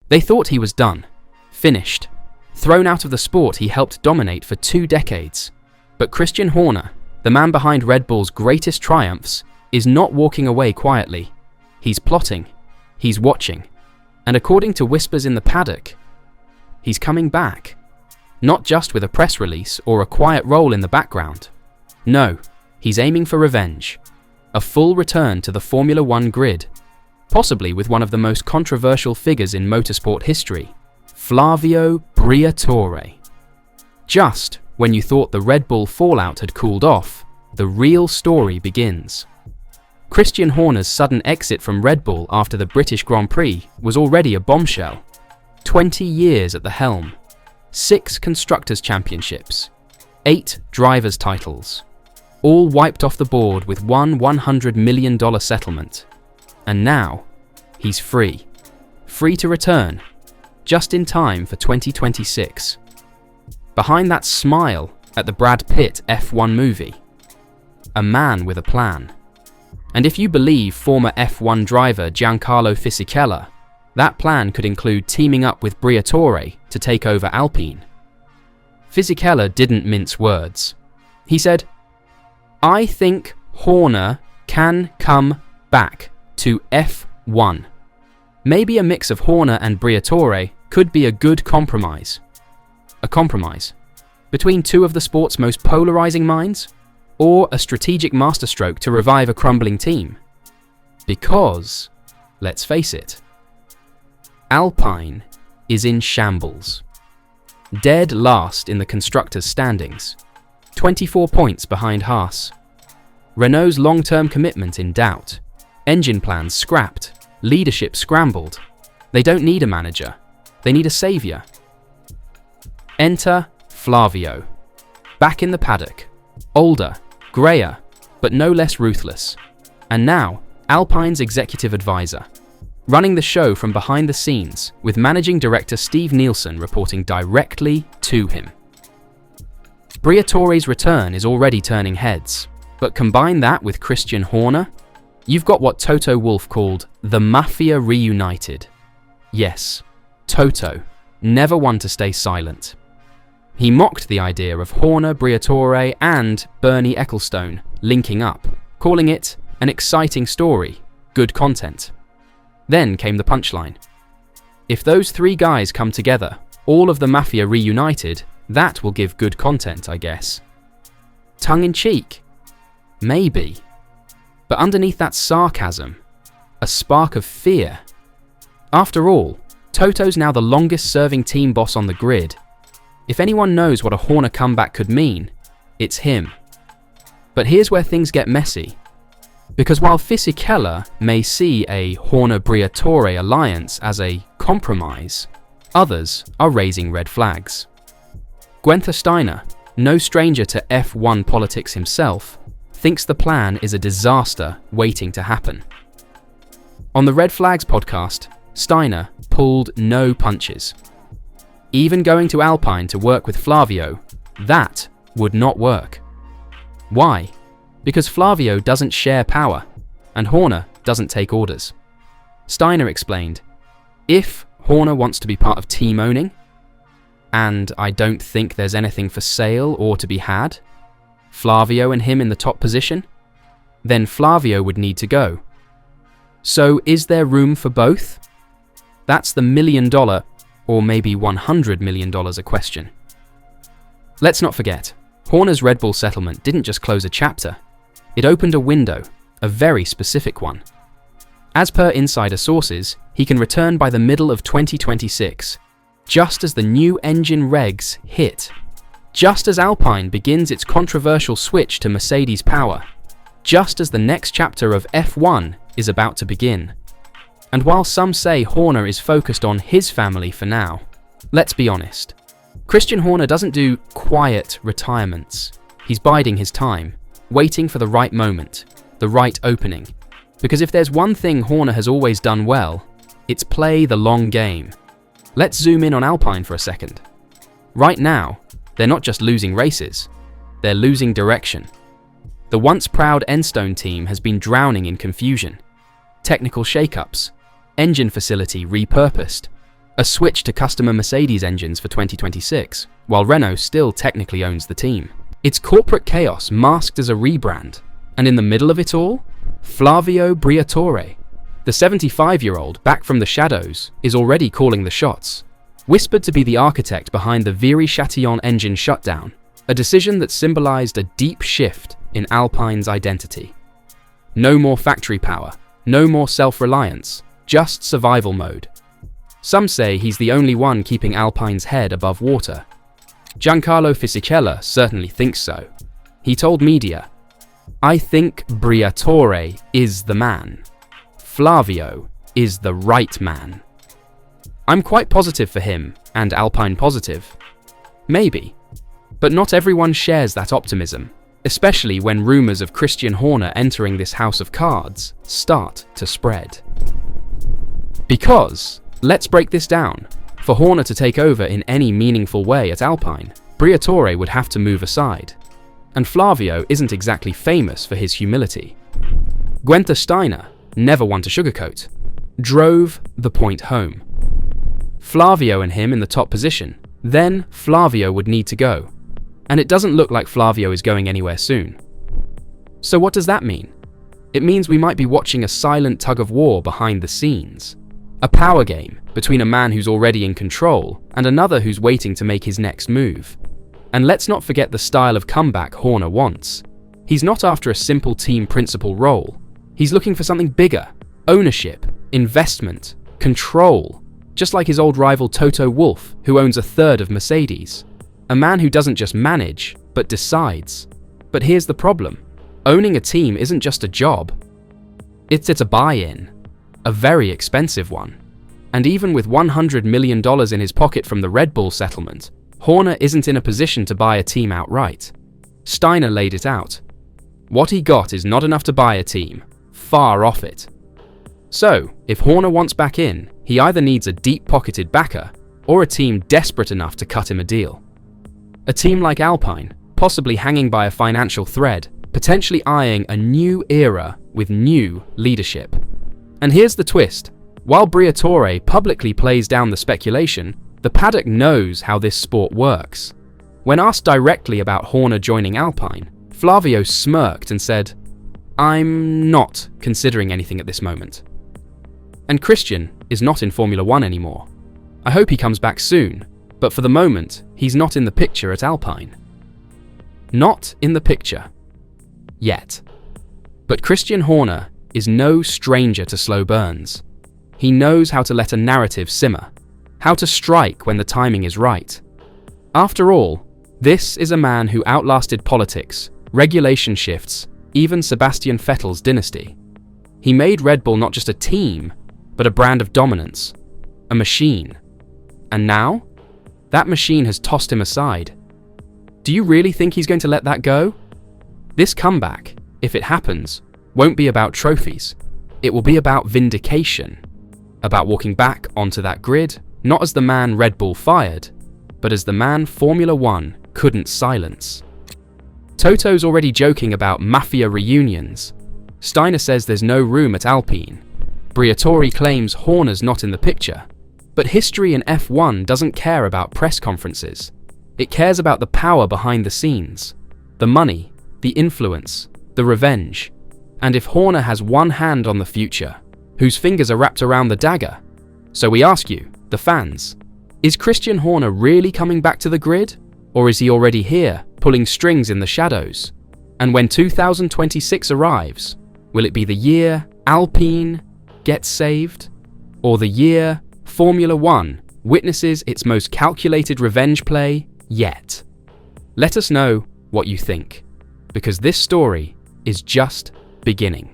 They thought he was done, finished, thrown out of the sport he helped dominate for 2 decades. But Christian Horner, the man behind Red Bull's greatest triumphs, is not walking away quietly. He's plotting, he's watching, and according to whispers in the paddock, he's coming back. Not just with a press release or a quiet role in the background. No, he's aiming for revenge. A full return to the Formula One grid, possibly with one of the most controversial figures in motorsport history, Flavio Briatore. Just when you thought the Red Bull fallout had cooled off, the real story begins. Christian Horner's sudden exit from Red Bull after the British Grand Prix was already a bombshell. 20 years at the helm, 6 Constructors' Championships, 8 Drivers' titles, all wiped off the board with one $100 million settlement. And now, he's free. Free to return, just in time for 2026. Behind that smile at the Brad Pitt F1 movie, a man with a plan. And if you believe former F1 driver Giancarlo Fisichella, that plan could include teaming up with Briatore to take over Alpine. Fisichella didn't mince words. He said, "I think Horner can come back to F1. Maybe a mix of Horner and Briatore could be a good compromise." A compromise between 2 of the sport's most polarizing minds? Or a strategic masterstroke to revive a crumbling team? Because, let's face it, Alpine is in shambles. Dead last in the constructors' standings, 24 points behind Haas. Renault's long-term commitment in doubt, engine plans scrapped, leadership scrambled. They don't need a manager, they need a savior. Enter Flavio, back in the paddock, older, greyer, but no less ruthless. And now, Alpine's executive advisor, running the show from behind the scenes, with managing director Steve Nielsen reporting directly to him. Briatore's return is already turning heads, but combine that with Christian Horner, you've got what Toto Wolff called the Mafia reunited. Yes, Toto, never one to stay silent. He mocked the idea of Horner, Briatore and Bernie Ecclestone linking up, calling it an exciting story, good content. Then came the punchline. If those 3 guys come together, all of the Mafia reunited, that will give good content, I guess. Tongue-in-cheek? Maybe. But underneath that sarcasm, a spark of fear. After all, Toto's now the longest-serving team boss on the grid. If anyone knows what a Horner comeback could mean, it's him. But here's where things get messy. Because while Fisichella may see a Horner-Briatore alliance as a compromise, others are raising red flags. Guenther Steiner, no stranger to F1 politics himself, thinks the plan is a disaster waiting to happen. On the Red Flags podcast, Steiner pulled no punches. Even going to Alpine to work with Flavio, that would not work. Why? Because Flavio doesn't share power, and Horner doesn't take orders. Steiner explained, if Horner wants to be part of team owning, and I don't think there's anything for sale or to be had, Flavio and him in the top position, then Flavio would need to go. So is there room for both? That's the $1 million, or maybe $100 million a question. Let's not forget, Horner's Red Bull settlement didn't just close a chapter, it opened a window, a very specific one. As per insider sources, he can return by the middle of 2026, just as the new engine regs hit, just as Alpine begins its controversial switch to Mercedes power, just as the next chapter of F1 is about to begin. And while some say Horner is focused on his family for now, let's be honest. Christian Horner doesn't do quiet retirements. He's biding his time, waiting for the right moment, the right opening. Because if there's one thing Horner has always done well, it's play the long game. Let's zoom in on Alpine for a second. Right now, they're not just losing races, they're losing direction. The once proud Enstone team has been drowning in confusion. Technical shakeups, engine facility repurposed, a switch to customer Mercedes engines for 2026, while Renault still technically owns the team. It's corporate chaos masked as a rebrand, and in the middle of it all, Flavio Briatore, the 75-year-old back from the shadows, is already calling the shots. Whispered to be the architect behind the Viry-Châtillon engine shutdown, a decision that symbolized a deep shift in Alpine's identity. No more factory power, no more self-reliance, just survival mode. Some say he's the only one keeping Alpine's head above water. Giancarlo Fisichella certainly thinks so. He told media, "I think Briatore is the man. Flavio is the right man." I'm quite positive for him, and Alpine positive. Maybe. But not everyone shares that optimism, especially when rumors of Christian Horner entering this house of cards start to spread. Because, let's break this down. For Horner to take over in any meaningful way at Alpine, Briatore would have to move aside. And Flavio isn't exactly famous for his humility. Günther Steiner, never one to sugarcoat, drove the point home. Flavio and him in the top position, then Flavio would need to go. And it doesn't look like Flavio is going anywhere soon. So what does that mean? It means we might be watching a silent tug-of-war behind the scenes. A power game between a man who's already in control and another who's waiting to make his next move. And let's not forget the style of comeback Horner wants. He's not after a simple team principal role. He's looking for something bigger: ownership, investment, control. Just like his old rival Toto Wolff, who owns a third of Mercedes. A man who doesn't just manage, but decides. But here's the problem. Owning a team isn't just a job. It's a buy-in. A very expensive one. And even with $100 million in his pocket from the Red Bull settlement, Horner isn't in a position to buy a team outright. Steiner laid it out. What he got is not enough to buy a team. Far off it. So, if Horner wants back in, he either needs a deep-pocketed backer, or a team desperate enough to cut him a deal. A team like Alpine, possibly hanging by a financial thread, potentially eyeing a new era with new leadership. And here's the twist. While Briatore publicly plays down the speculation, the Paddock knows how this sport works. When asked directly about Horner joining Alpine, Flavio smirked and said, "I'm not considering anything at this moment." And Christian is not in Formula One anymore. I hope he comes back soon, but for the moment, he's not in the picture at Alpine. Not in the picture. Yet. But Christian Horner is no stranger to slow burns. He knows how to let a narrative simmer, how to strike when the timing is right. After all, this is a man who outlasted politics, regulation shifts, even Sebastian Vettel's dynasty. He made Red Bull not just a team, but a brand of dominance, a machine. And now, that machine has tossed him aside. Do you really think he's going to let that go? This comeback, if it happens, won't be about trophies. It will be about vindication, about walking back onto that grid, not as the man Red Bull fired, but as the man Formula One couldn't silence. Toto's already joking about mafia reunions. Steiner says there's no room at Alpine. Briatore claims Horner's not in the picture. But history in F1 doesn't care about press conferences. It cares about the power behind the scenes, the money, the influence, the revenge. And if Horner has one hand on the future, whose fingers are wrapped around the dagger? So we ask you, the fans, is Christian Horner really coming back to the grid? Or is he already here, pulling strings in the shadows? And when 2026 arrives, will it be the year Alpine gets saved? Or the year Formula One witnesses its most calculated revenge play yet? Let us know what you think, because this story is just beginning.